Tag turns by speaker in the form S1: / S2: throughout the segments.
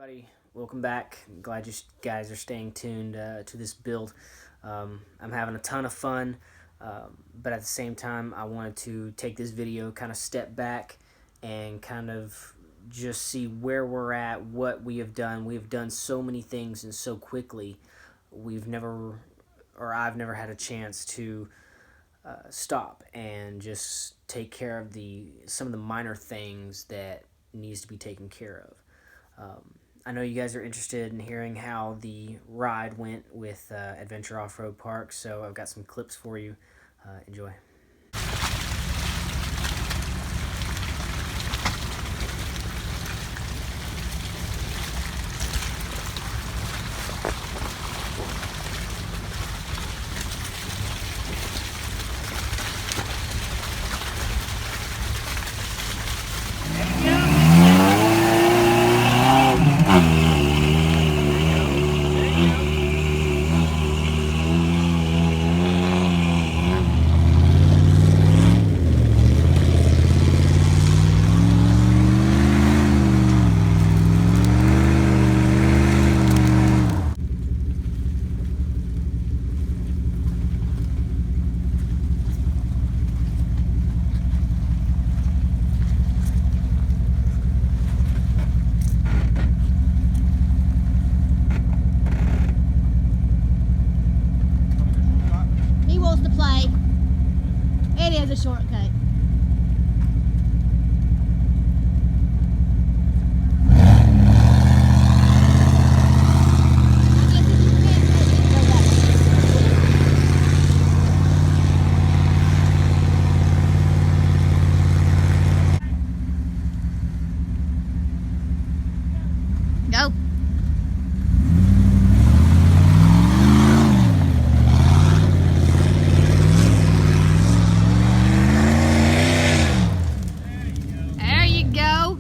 S1: everybody, welcome back. I'm glad you guys are staying tuned to this build. I'm having a ton of fun, but at the same time I wanted to take this video, kind of step back and kind of just see where we're at, what we have done. We have done so many things and so quickly. I've never had a chance to stop and just take care of some of the minor things that needs to be taken care of. I know you guys are interested in hearing how the ride went with Adventure Off-Road Park, so I've got some clips for you. Enjoy.
S2: He wants to play. It is a shortcut. Go. There you go.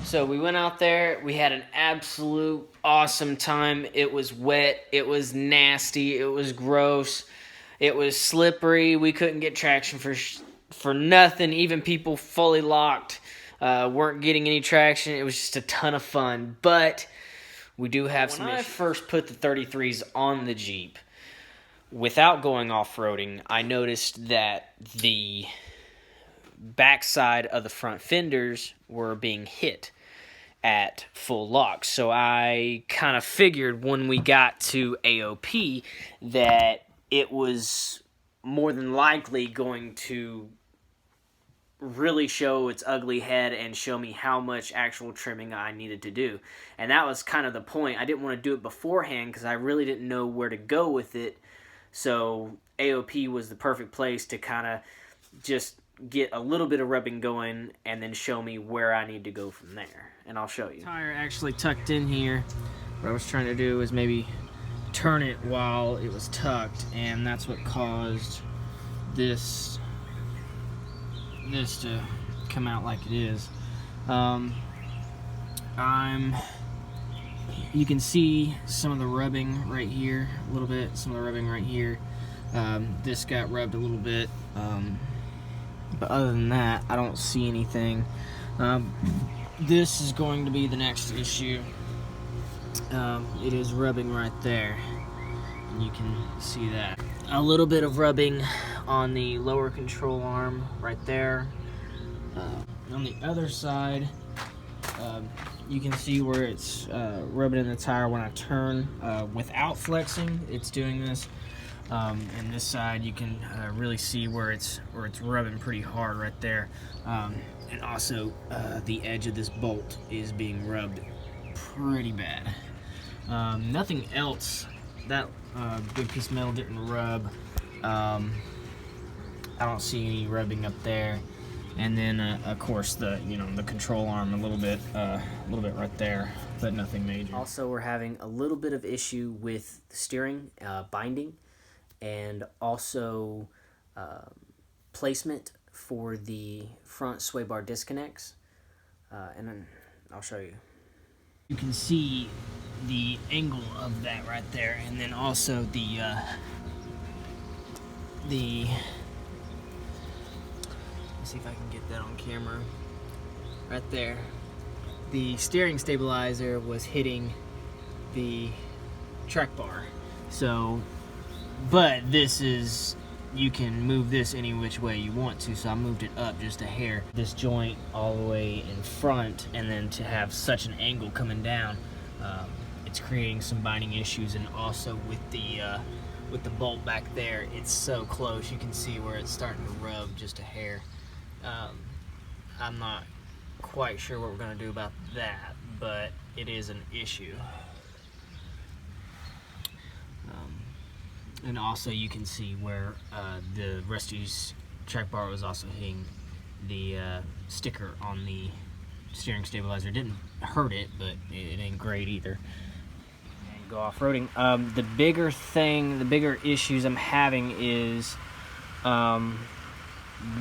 S1: So we went out there. We had an absolute awesome time. It was wet. It was nasty. It was gross. It was slippery. We couldn't get traction for nothing. Even people fully locked weren't getting any traction. It was just a ton of fun. But we do have some issues. When I first put the 33s on the Jeep, without going off-roading, I noticed that the backside of the front fenders were being hit at full lock. So I kind of figured when we got to AOP that it was more than likely going to really show its ugly head and show me how much actual trimming I needed to do. And that was kind of the point. I didn't want to do it beforehand because I really didn't know where to go with it. So AOP was the perfect place to kind of just get a little bit of rubbing going and then show me where I need to go from there. And I'll show you. Tire actually tucked in here. What I was trying to do was maybe turn it while it was tucked, and that's what caused this to come out like it is. You can see some of the rubbing right here, a little bit, some of the rubbing right here. This got rubbed a little bit, but other than that, I don't see anything. This is going to be the next issue. It is rubbing right there, and you can see that. A little bit of rubbing on the lower control arm right there. On the other side, you can see where it's rubbing in the tire when I turn. Without flexing, it's doing this. And this side, you can really see where it's rubbing pretty hard right there. And also, the edge of this bolt is being rubbed pretty bad. Nothing else. That big piece of metal didn't rub. I don't see any rubbing up there. And then, of course, the control arm a little bit right there, but nothing major. Also, we're having a little bit of issue with the steering binding, and also placement for the front sway bar disconnects. And then I'll show you. You can see the angle of that right there, and then also the let's see if I can get that on camera. Right there. The steering stabilizer was hitting the track bar. So, but this is, you can move this any which way you want to, so I moved it up just a hair. This joint all the way in front, and then to have such an angle coming down, it's creating some binding issues. And also with the bolt back there, it's so close, you can see where it's starting to rub just a hair. I'm not quite sure what we're going to do about that, but it is an issue. And also you can see where the Rusty's track bar was also hitting the sticker on the steering stabilizer. It didn't hurt it, but it ain't great either. And go off-roading. The bigger issues I'm having is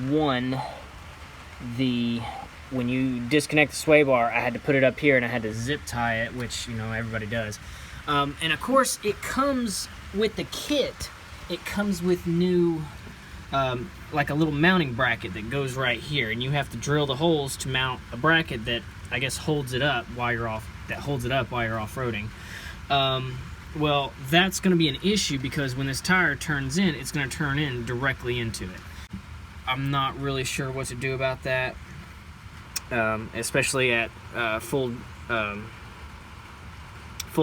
S1: one, when you disconnect the sway bar, I had to put it up here and I had to zip tie it, which everybody does. And of course, it comes with the kit. It comes with new, like a little mounting bracket that goes right here, and you have to drill the holes to mount a bracket that I guess holds it up while you're off-roading. Well, that's going to be an issue because when this tire turns in, it's going to turn in directly into it. I'm not really sure what to do about that, especially at full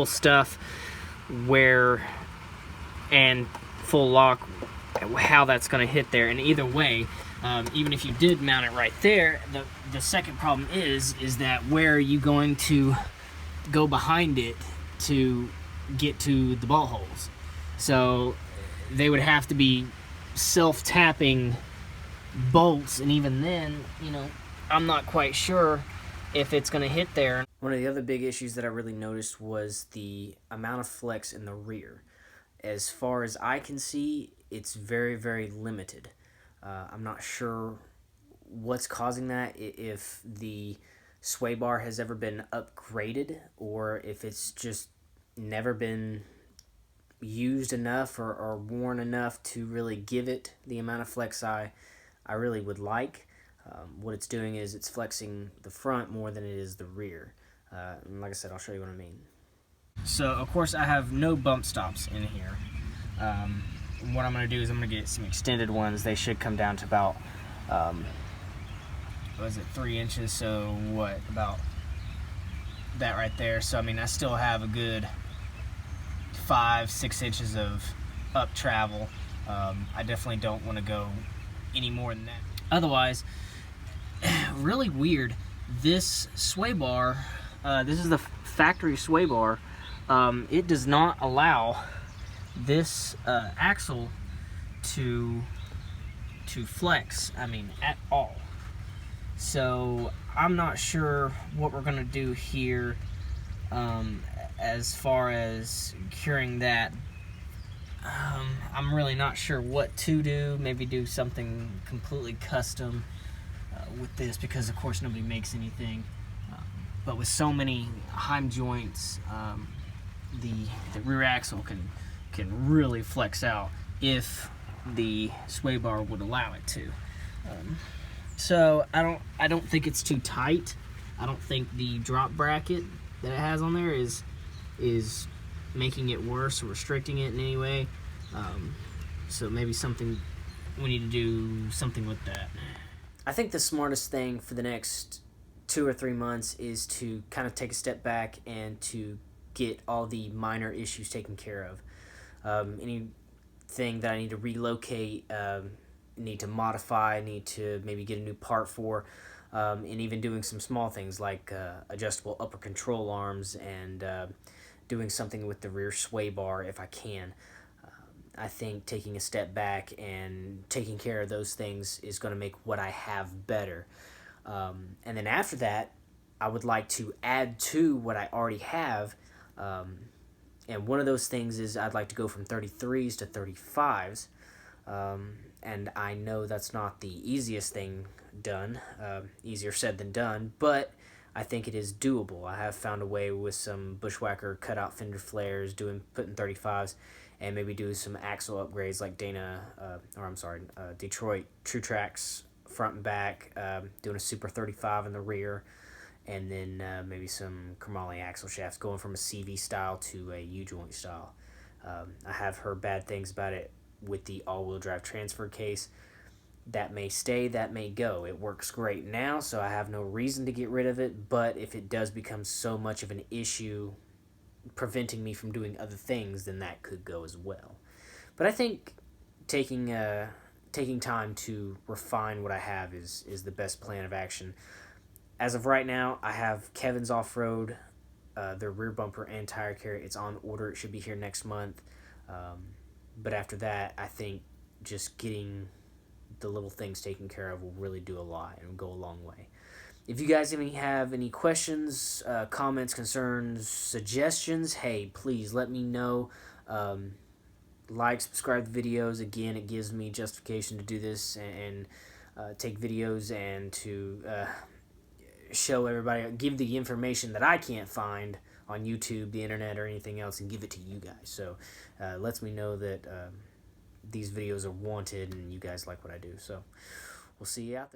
S1: stuff and full lock, how that's going to hit there. And either way, even if you did mount it right there, the second problem is that where are you going to go behind it to get to the ball holes? So they would have to be self-tapping bolts, and even then, I'm not quite sure if it's going to hit there. One of the other big issues that I really noticed was the amount of flex in the rear. As far as I can see, it's very, very limited. I'm not sure what's causing that, if the sway bar has ever been upgraded, or if it's just never been used enough or worn enough to really give it the amount of flex I really would like. What it's doing is it's flexing the front more than it is the rear. And like I said, I'll show you what I mean. So of course I have no bump stops in here. What I'm going to do is I'm going to get some extended ones. They should come down to about, what is it, 3 inches, so what, about that right there. So I mean, I still have a good 5-6 inches of up travel. I definitely don't want to go any more than that. Otherwise, really weird, this sway bar, this is the factory sway bar, it does not allow this axle to flex, I mean, at all. So I'm not sure what we're gonna do here as far as curing that. I'm really not sure what to do. Maybe do something completely custom with this, because of course nobody makes anything. But with so many heim joints, the rear axle can really flex out if the sway bar would allow it to. So I don't think it's too tight. I don't think the drop bracket that it has on there is making it worse or restricting it in any way. So maybe we need to do something with that. I think the smartest thing for the next 2 or 3 months is to kind of take a step back and to get all the minor issues taken care of. Anything that I need to relocate, need to modify, need to maybe get a new part for, and even doing some small things like adjustable upper control arms and doing something with the rear sway bar if I can. I think taking a step back and taking care of those things is going to make what I have better. And then after that, I would like to add to what I already have. And one of those things is I'd like to go from 33s to 35s. And I know that's not the easiest thing done, easier said than done, but I think it is doable. I have found a way with some Bushwhacker cutout fender flares, putting 35s, and maybe do some axle upgrades like Detroit True Tracks front and back, doing a Super 35 in the rear, and then maybe some chromoly axle shafts, going from a CV style to a U-joint style. I have heard bad things about it with the all-wheel drive transfer case. That may stay, that may go. It works great now, so I have no reason to get rid of it, but if it does become so much of an issue preventing me from doing other things, then that could go as well. But I think taking time to refine what I have is the best plan of action. As of right now, I have Kevin's Off-Road, their rear bumper and tire care. It's on order. It should be here next month. But after that, I think just getting the little things taken care of will really do a lot and go a long way. If you guys have any questions, comments, concerns, suggestions, hey, please let me know. Like, subscribe to the videos. Again, it gives me justification to do this and take videos and to show everybody, give the information that I can't find on YouTube, the internet, or anything else, and give it to you guys. So lets me know that these videos are wanted and you guys like what I do. So we'll see you out there.